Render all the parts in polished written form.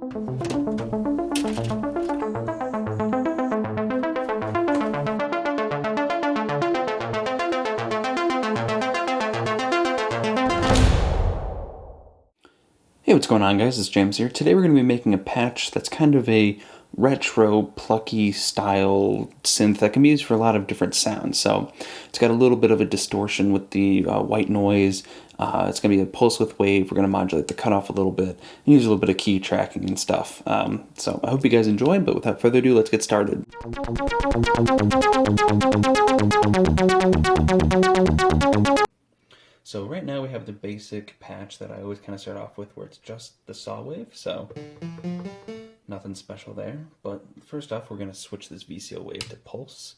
Hey, what's going on, guys? It's James here. Today we're going to be making a patch that's kind of a retro, plucky style synth that can be used for a lot of different sounds. So it's got a little bit of a distortion with the white noise. It's going to be a pulse width wave. We're going to modulate the cutoff a little bit and use a little bit of key tracking and stuff. So I hope you guys enjoy, but without further ado, let's get started. So right now we have the basic patch that I always kind of start off with, where it's just the saw wave, so nothing special there. But first off, we're going to switch this VCO wave to pulse.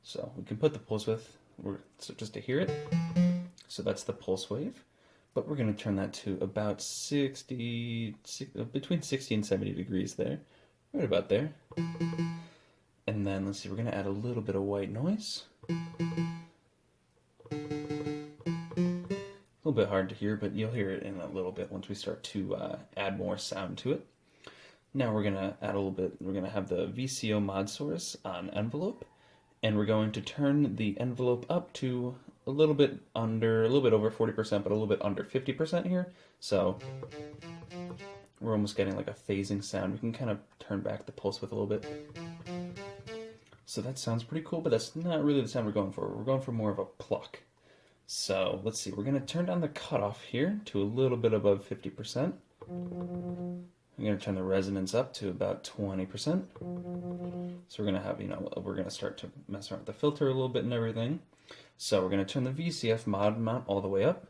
So we can put the pulse width, so just to hear it. So that's the pulse wave. But we're going to turn that to about between 60 and 70 degrees there, right about there. And then let's see, we're going to add a little bit of white noise. A little bit hard to hear, but you'll hear it in a little bit once we start to add more sound to it. Now we're going to add a little bit, we're going to have the VCO mod source on envelope, and we're going to turn the envelope up to a little bit over 40%, but a little bit under 50% here. So we're almost getting like a phasing sound. We can kind of turn back the pulse width a little bit. So that sounds pretty cool, but that's not really the sound we're going for. We're going for more of a pluck. So let's see, we're going to turn down the cutoff here to a little bit above 50%. I'm going to turn the resonance up to about 20%. So we're going to have, we're going to start to mess around with the filter a little bit and everything. So we're going to turn the VCF mod amount all the way up.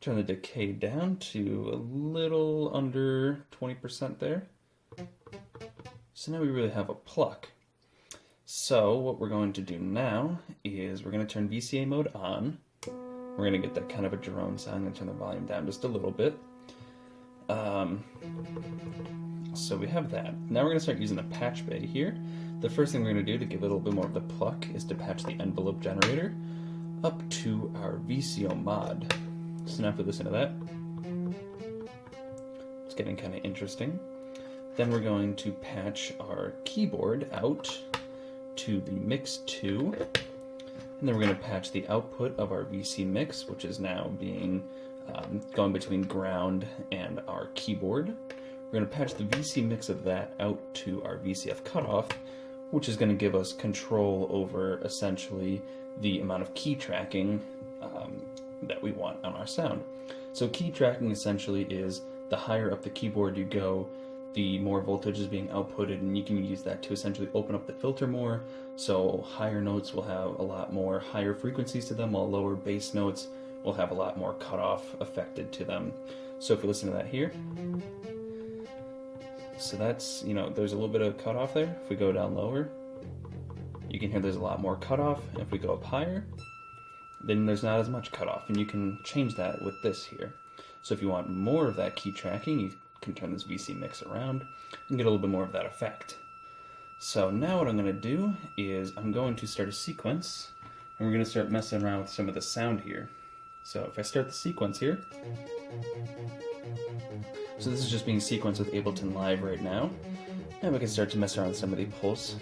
Turn the decay down to a little under 20% there. So now we really have a pluck. So what we're going to do now is we're going to turn VCA mode on. We're going to get that kind of a drone sound. I'm going to turn the volume down just a little bit. So we have that. Now we're going to start using the patch bay here. The first thing we're going to do to give it a little bit more of the pluck is to patch the envelope generator up to our VCO mod. So now if we listen to that, it's getting kind of interesting. Then we're going to patch our keyboard out to the mix 2, and then we're going to patch the output of our VC mix, which is now being going between ground and our keyboard. We're going to patch the VC mix of that out to our VCF cutoff, which is going to give us control over essentially the amount of key tracking that we want on our sound. So key tracking essentially is the higher up the keyboard you go, the more voltage is being outputted, and you can use that to essentially open up the filter more. So higher notes will have a lot more higher frequencies to them, while lower bass notes will have a lot more cutoff affected to them. So if you listen to that here, so that's, there's a little bit of cutoff there. If we go down lower, you can hear there's a lot more cutoff. And if we go up higher, then there's not as much cutoff, and you can change that with this here. So if you want more of that key tracking, you can turn this VC mix around and get a little bit more of that effect. So now what I'm going to do is I'm going to start a sequence, and we're going to start messing around with some of the sound here. So if I start the sequence here, so this is just being sequenced with Ableton Live right now, and we can start to mess around with some of the pulse.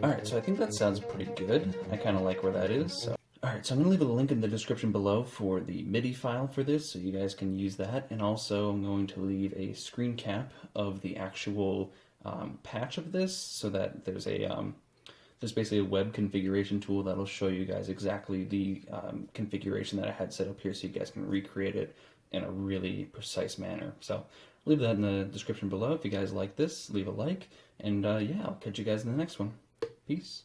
Alright, so I think that sounds pretty good. I kind of like where that is. So. Alright, so I'm going to leave a link in the description below for the MIDI file for this, so you guys can use that. And also I'm going to leave a screen cap of the actual patch of this, so that there's basically a web configuration tool that'll show you guys exactly the configuration that I had set up here, so you guys can recreate it in a really precise manner. So leave that in the description below. If you guys like this, leave a like, and yeah, I'll catch you guys in the next one. Peace.